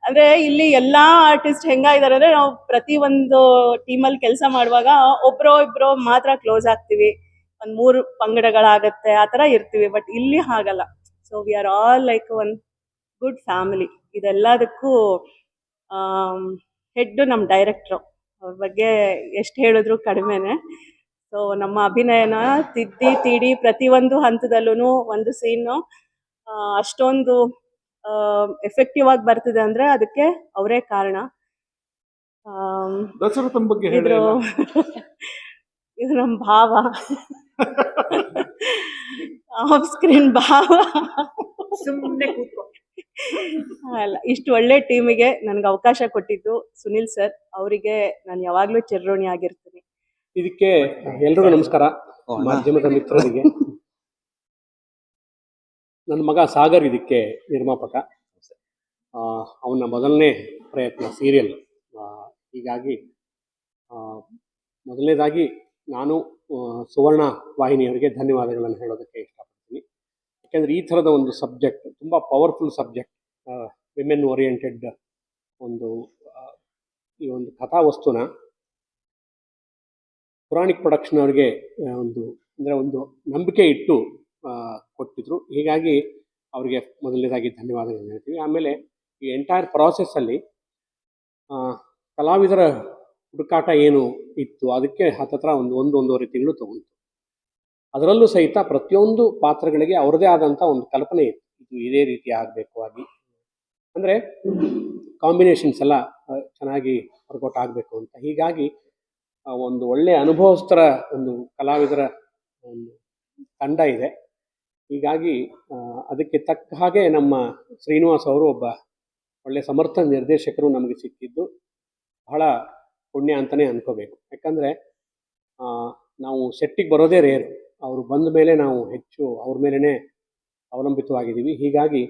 ಅಂದರೆ ಇಲ್ಲಿ ಎಲ್ಲ ಆರ್ಟಿಸ್ಟ್ ಹೆಂಗಾಗಿದ್ದಾರೆ ಅಂದರೆ, ನಾವು ಪ್ರತಿಯೊಂದು ಟೀಮಲ್ಲಿ ಕೆಲಸ ಮಾಡುವಾಗ ಒಬ್ಬರೋ ಮಾತ್ರ ಕ್ಲೋಸ್ ಆಗ್ತೀವಿ, ಒಂದು 3 ಪಂಗಡಗಳಾಗತ್ತೆ, ಆ ಥರ ಇರ್ತೀವಿ. ಬಟ್ ಇಲ್ಲಿ ಹಾಗಲ್ಲ. So we are all like one good family. ಇದೆಲ್ಲದಕ್ಕೂ ಹೆಡ್ ನಮ್ಮ ಡೈರೆಕ್ಟ್ರು. ಅವ್ರ ಬಗ್ಗೆ ಎಷ್ಟು ಹೇಳಿದ್ರು ಕಡಿಮೆನೆ. ಸೊ ನಮ್ಮ ಅಭಿನಯನ ತೀಡಿ ಪ್ರತಿಯೊಂದು ಹಂತದಲ್ಲೂ ಒಂದು ಸೀನು ಅಷ್ಟೊಂದು ಎಫೆಕ್ಟಿವ್ ಆಗಿ ಬರ್ತಿದೆ ಅಂದರೆ ಅದಕ್ಕೆ ಅವರೇ ಕಾರಣ. ದಶರಥನ್ ಬಗ್ಗೆ ಇದು ನಮ್ಮ ಭಾವ, ಆಫ್ ಸ್ಕ್ರೀನ್ ಭಾವ. ಅಲ್ಲ, ಇಷ್ಟು ಒಳ್ಳೆ ಟೀಮಿಗೆ ನನಗೆ ಅವಕಾಶ ಕೊಟ್ಟಿದ್ದು ಸುನಿಲ್ ಸರ್, ಅವರಿಗೆ ನಾನು ಯಾವಾಗಲೂ ಚಿರಋಣಿ ಆಗಿರ್ತೀನಿ. ಇದಕ್ಕೆ ಎಲ್ರಿಗೂ ನಮಸ್ಕಾರ. ಮಾಧ್ಯಮದ ಮಿತ್ರರಿಗೆ, ನನ್ನ ಮಗ ಸಾಗರ್ ಇದಕ್ಕೆ ನಿರ್ಮಾಪಕ. ಅವನ ಮೊದಲನೇ ಪ್ರಯತ್ನ ಸೀರಿಯಲ್. ಹೀಗಾಗಿ ಮೊದಲನೇದಾಗಿ ನಾನು ಸುವರ್ಣ ವಾಹಿನಿಯವರಿಗೆ ಧನ್ಯವಾದಗಳನ್ನು ಹೇಳೋದಕ್ಕೆ ಇಷ್ಟಪಡ್ತೀನಿ. ಯಾಕೆಂದರೆ ಈ ಥರದ ಒಂದು ಸಬ್ಜೆಕ್ಟ್, ತುಂಬ ಪವರ್ಫುಲ್ ಸಬ್ಜೆಕ್ಟ್, ವಿಮೆನ್ ಓರಿಯೆಂಟೆಡ್ ಈ ಒಂದು ಕಥಾವಸ್ತುನ ಪುರಾಣಿಕ್ ಪ್ರೊಡಕ್ಷನ್ ಅವ್ರಿಗೆ ಒಂದು ನಂಬಿಕೆ ಇಟ್ಟು ಕೊಟ್ಟಿದ್ರು. ಹೀಗಾಗಿ ಅವರಿಗೆ ಮೊದಲನೇದಾಗಿ ಧನ್ಯವಾದಗಳನ್ನು ಹೇಳ್ತೀವಿ. ಆಮೇಲೆ ಈ ಎಂಟೈರ್ ಪ್ರಾಸೆಸ್ಸಲ್ಲಿ ಕಲಾವಿದರ ಹುಡುಕಾಟ ಏನು ಇತ್ತು, ಅದಕ್ಕೆ ಹತ್ತತ್ರ ಒಂದೂವರೆ ತಿಂಗಳು ತಗೊಂತು. ಅದರಲ್ಲೂ ಸಹಿತ ಪ್ರತಿಯೊಂದು ಪಾತ್ರಗಳಿಗೆ ಅವ್ರದ್ದೇ ಆದಂಥ ಒಂದು ಕಲ್ಪನೆ ಇತ್ತು, ಇದು ಇದೇ ರೀತಿ ಆಗಬೇಕು ಆಗಿ, ಅಂದರೆ ಕಾಂಬಿನೇಷನ್ಸ್ ಎಲ್ಲ ಚೆನ್ನಾಗಿ ವರ್ಕೌಟ್ ಆಗಬೇಕು ಅಂತ. ಹೀಗಾಗಿ ಒಂದು ಒಳ್ಳೆಯ ಅನುಭವಸ್ಥರ ಒಂದು ಕಲಾವಿದರ ಒಂದು ತಂಡ ಇದೆ. ಹೀಗಾಗಿ ಅದಕ್ಕೆ ತಕ್ಕ ಹಾಗೆ ನಮ್ಮ ಶ್ರೀನಿವಾಸ್ ಅವರು ಒಬ್ಬ ಒಳ್ಳೆಯ ಸಮರ್ಥ ನಿರ್ದೇಶಕರು ನಮಗೆ ಸಿಕ್ಕಿದ್ದು ಬಹಳ ಪುಣ್ಯ ಅಂತಲೇ ಅನ್ಕೋಬೇಕು. ಯಾಕಂದರೆ ನಾವು ಸೆಟ್ಟಿಗೆ ಬರೋದೇ ರೇರು, ಅವರು ಬಂದ ಮೇಲೆ ನಾವು ಹೆಚ್ಚು ಅವ್ರ ಮೇಲೇ ಅವಲಂಬಿತವಾಗಿದ್ದೀವಿ. ಹೀಗಾಗಿ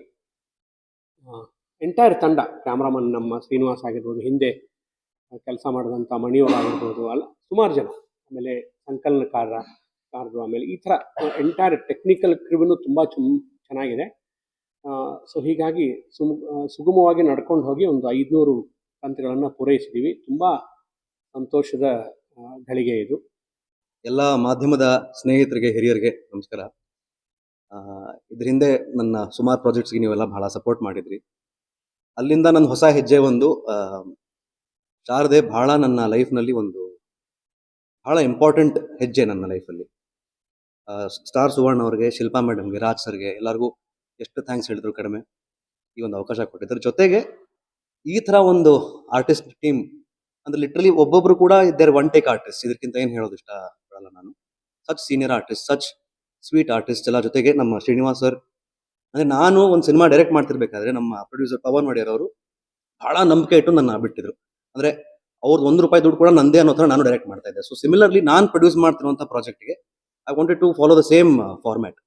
ಎಂಟೈರ್ ತಂಡ, ಕ್ಯಾಮ್ರಾಮನ್ ನಮ್ಮ ಶ್ರೀನಿವಾಸ್ ಆಗಿರ್ಬೋದು, ಹಿಂದೆ ಕೆಲಸ ಮಾಡಿದಂಥ ಮಣಿಯವರಾಗಿರ್ಬೋದು, ಅಲ್ಲ ಸುಮಾರು ಜನ, ಆಮೇಲೆ ಸಂಕಲನಕಾರರು, ಆಮೇಲೆ ಈ ಥರ ಎಂಟೈರ್ ಟೆಕ್ನಿಕಲ್ ಕ್ರಿವ್ನು ತುಂಬ ಚೆನ್ನಾಗಿದೆ. ಸೊ ಹೀಗಾಗಿ ಸುಗಮವಾಗಿ ನಡ್ಕೊಂಡು ಹೋಗಿ ಒಂದು 500 ಕಂತುಗಳನ್ನು ಪೂರೈಸಿದ್ದೀವಿ. ತುಂಬ ಸಂತೋಷದ ಘಳಿಗೆ ಇದು. ಎಲ್ಲ ಮಾಧ್ಯಮದ ಸ್ನೇಹಿತರಿಗೆ, ಹಿರಿಯರಿಗೆ ನಮಸ್ಕಾರ. ಇದ್ರ ಹಿಂದೆ ನನ್ನ ಸುಮಾರು ಪ್ರಾಜೆಕ್ಟ್ಸ್ಗೆ ನೀವೆಲ್ಲ ಬಹಳ ಸಪೋರ್ಟ್ ಮಾಡಿದ್ರಿ. ಅಲ್ಲಿಂದ ನನ್ನ ಹೊಸ ಹೆಜ್ಜೆ ಒಂದು ಶಾರದೆ ಬಹಳ ನನ್ನ ಲೈಫ್ನಲ್ಲಿ ಒಂದು ಬಹಳ ಇಂಪಾರ್ಟೆಂಟ್ ಹೆಜ್ಜೆ ನನ್ನ ಲೈಫಲ್ಲಿ. ಸ್ಟಾರ್ ಸುವರ್ಣ ಅವ್ರಿಗೆ, ಶಿಲ್ಪಾ ಮೇಡಮ್ಗೆ, ರಾಜ್ ಸರ್ಗೆ ಎಲ್ಲರಿಗೂ ಎಷ್ಟು ಥ್ಯಾಂಕ್ಸ್ ಹೇಳಿದ್ರು ಕಡಿಮೆ, ಈ ಒಂದು ಅವಕಾಶ ಕೊಟ್ಟಿದ್ರ. ಜೊತೆಗೆ ಈ ಥರ ಒಂದು ಆರ್ಟಿಸ್ಟ್ ಟೀಮ್ ಅಂದ್ರೆ ಲಿಟ್ರಲಿ ಒಬ್ಬೊಬ್ರು ಕೂಡ ಇದ್ದಾರೆ ಒನ್ ಟೇಕ್ ಆರ್ಟಿಸ್ಟ್, ಇದಕ್ಕಿಂತ ಏನು ಹೇಳೋದು ಇಷ್ಟಪಡಲ್ಲ ನಾನು. Such senior artist, such sweet artist ಎಲ್ಲ. ಜೊತೆಗೆ ನಮ್ಮ ಶ್ರೀನಿವಾಸ್ ಸರ್, ಅಂದರೆ ನಾನು ಒಂದು ಸಿನಿಮಾ ಡೈರೆಕ್ಟ್ ಮಾಡ್ತಿರ್ಬೇಕಾದ್ರೆ ನಮ್ಮ ಪ್ರೊಡ್ಯೂಸರ್ ಪವನ್ ಒಡೆಯರ್ ಅವರು ಬಹಳ ನಂಬಿಕೆ ಇಟ್ಟು ನನ್ನ ಬಿಟ್ಟಿದ್ರು. ಅಂದರೆ ಅವ್ರದ್ದು ₹1 ದುಡ್ಡು ಕೂಡ ನಂದೇ ಅನ್ನೋ ಥರ ನಾನು ಡೈರೆಕ್ಟ್ ಮಾಡ್ತಾ ಇದ್ದೆ. ಸೊ ಸಿಮಿಲರ್ಲಿ ನಾನು ಪ್ರೊಡ್ಯೂಸ್ ಮಾಡ್ತಿರುವಂಥ ಪ್ರಾಜೆಕ್ಟ್ಗೆ I wanted to follow the same format.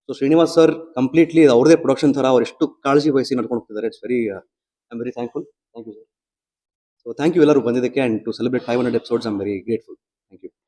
So Srinivas sir completely ಅವ್ರದೇ ಪ್ರೊಡಕ್ಷನ್ ಥರ ಅವ್ರು ಎಷ್ಟು ಕಾಳಜಿ ವಹಿಸಿ ನಡ್ಕೊಂಡು ಹೋಗ್ತಿದ್ದಾರೆ. It's very I am very thankful. Thank you sir. So thank you ಎಲ್ಲರೂ ಬಂದಿದ್ದಕ್ಕೆ, and to celebrate 500 episodes I am very grateful. Thank you.